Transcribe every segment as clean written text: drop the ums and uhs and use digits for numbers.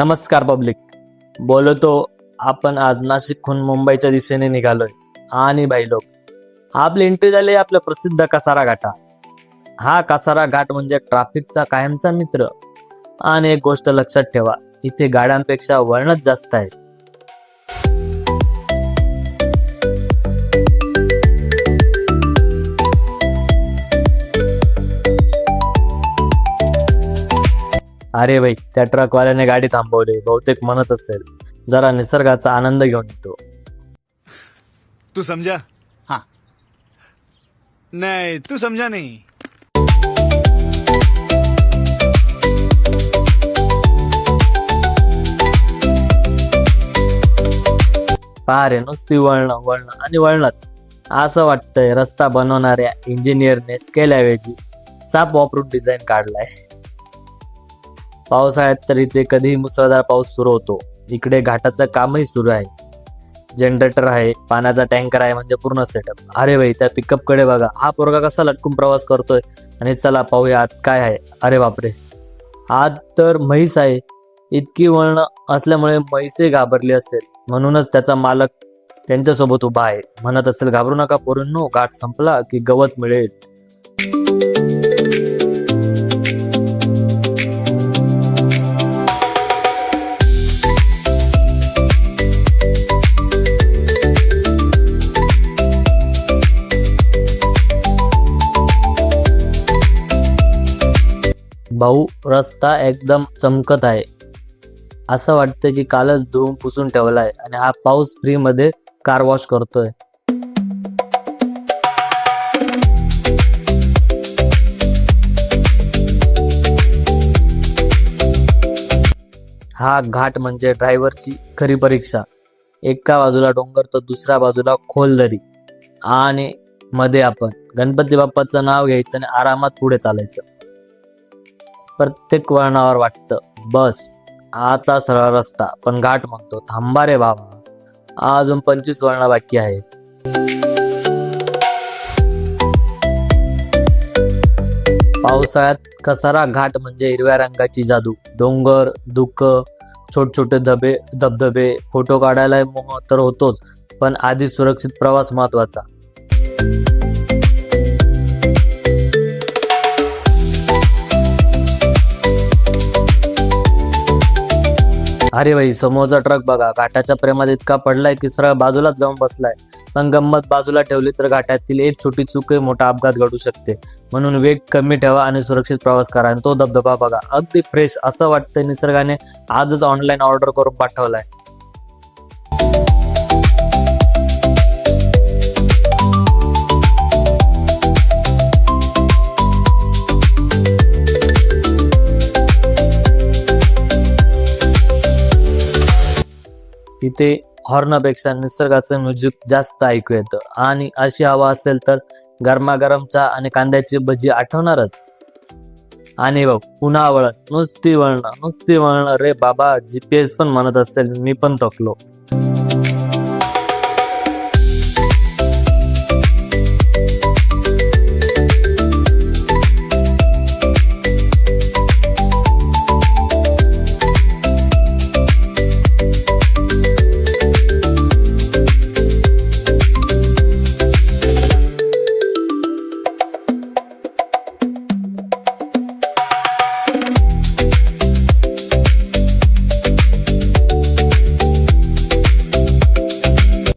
नमस्कार पब्लिक. बोलतो आपण आज नाशिकहून मुंबईच्या दिशेने निघालोय. आणि भाई लोक, आपली एंट्री झाली आपल्या प्रसिद्ध कसारा घाटा. हा कसारा घाट म्हणजे ट्रॅफिकचा कायमचा मित्र. आणि एक गोष्ट लक्षात ठेवा, इथे गाड्यांपेक्षा वळणच जास्त आहे. अरे भाई, त्या ट्रकवाल्याने गाडी थांबवली. बहुतेक म्हणत असेल जरा निसर्गाचा आनंद घेऊन येतो. तू समझा? हाँ. नहीं, तू समझा नहीं. पहा रे, नुसती वळणं वळणं आणि वळणच. असं वाटतंय रस्ता बनवणाऱ्या इंजिनियरने स्केलऐवजी साप वापरून डिझाईन काढलाय. पावसाळ्यात तर इथे कधीही मुसळधार पाऊस सुरू होतो. इकडे घाटाचं कामही सुरू आहे. जनरेटर आहे, पाण्याचा टँकर आहे, म्हणजे पूर्ण सेटअप. अरे भाई, त्या पिकअप कडे बघा. हा पोरगा कसा लटकून प्रवास करतोय. आणि चला पाहूया आत काय आहे. अरे बापरे, आत तर म्हैस आहे. इतकी वळणं असल्यामुळे म्हैसही घाबरली असेल. म्हणूनच त्याचा मालक त्यांच्यासोबत उभा आहे. म्हणत असेल, घाबरू नका पोरांनो, घाट संपला की गवत मिळेल. भाऊ, रस्ता एकदम चमकत आहे. असं वाटतं की कालच धुवून पुसून ठेवलाय आणि हा पाऊस फ्री मध्ये कार वॉश करतोय. हा घाट म्हणजे ड्रायव्हरची खरी परीक्षा. एका बाजूला डोंगर तर दुसऱ्या बाजूला खोल दरी. आणि मध्ये आपण गणपती बाप्पाचं नाव घ्यायचं आणि आरामात पुढे चालायचं. प्रत्येक वळणावर वाटतं बस आता सरळ रस्ता, पण घाट म्हणतो थांबा रे बाबा, अजून 25 वळणं बाकी आहेत. पावसाळ्यात कसारा घाट म्हणजे हिरव्या रंगाची जादू. डोंगर, धुकं, छोटे छोटे धबधबे. फोटो काढायला मोह तर होतोच, पण आधी सुरक्षित प्रवास महत्वाचा. अरे भाई, समोरचा ट्रक बघा. घाटाच्या प्रेमात इतका पडलाय की सरळ बाजूलाच जाऊन बसलाय. पण गंमत बाजूला ठेवली तर घाटातील एक छोटी चूक मोठा अपघात घडू शकते. म्हणून वेग कमी ठेवा आणि सुरक्षित प्रवास करा. आणि तो धबधबा बघा, अगदी फ्रेश. असं वाटतंय निसर्गाने आजच ऑनलाईन ऑर्डर करून पाठवलाय. इथे हॉर्नपेक्षा निसर्गाचं म्युझिक जास्त ऐकू येतं. आणि अशी हवा असेल तर गरमागरम चहा आणि कांद्याची भजी आठवणारच. आणि बघ, पुन्हा वळण, नुसती वळणं रे बाबा. GPS पण म्हणत असेल मी पण थकलो.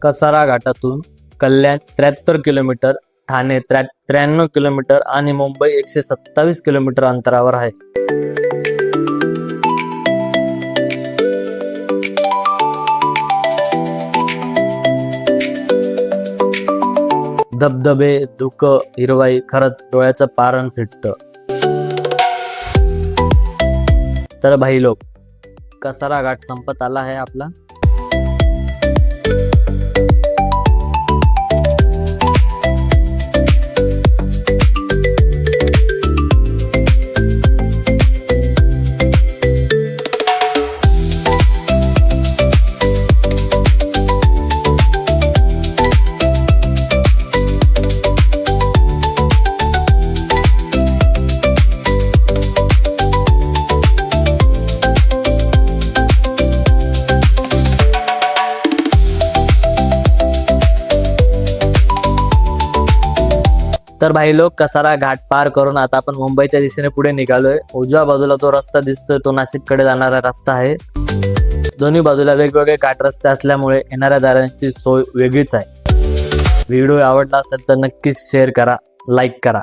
कसारा घाटातून कल्याण 73 किलोमीटर, ठाणे 93 किलोमीटर आणि मुंबई 127 किलोमीटर अंतरावर आहे. धबधबे, धुकं, हिरवाई, खरंच डोळ्याचं पारण फिटतं. तर भाई लोक, कसारा घाट संपत आला आहे आपला. तर भाई लोक कसारा घाट पार करून आता आपण मुंबईच्या दिशेने पुढे निघालोय. उजव्या बाजूला जो रस्ता दिसतोय तो नाशिककडे जाणारा रस्ता आहे. दोन्ही बाजूला वेगवेगळे घाट रस्ते असल्यामुळे येणाऱ्या दारांची सोय वेगळीच आहे. व्हिडिओ आवडला असेल तर नक्कीच शेअर करा, लाईक करा.